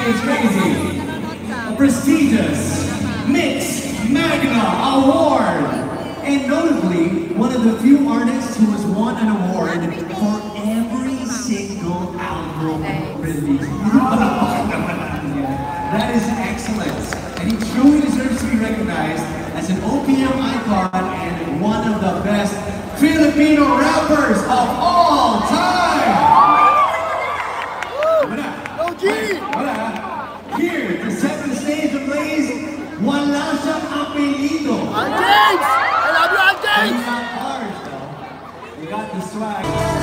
is crazy. A prestigious Mix Magna Award. And notably, one of the few artists who has won an award for every single album release. That is excellence. And he truly deserves to be recognized as an OPM icon and one of the best Filipino rappers of all time. Here to set the stage ablaze, wala siyang apelido. James! I love you, James! You got bars though. You got the swag.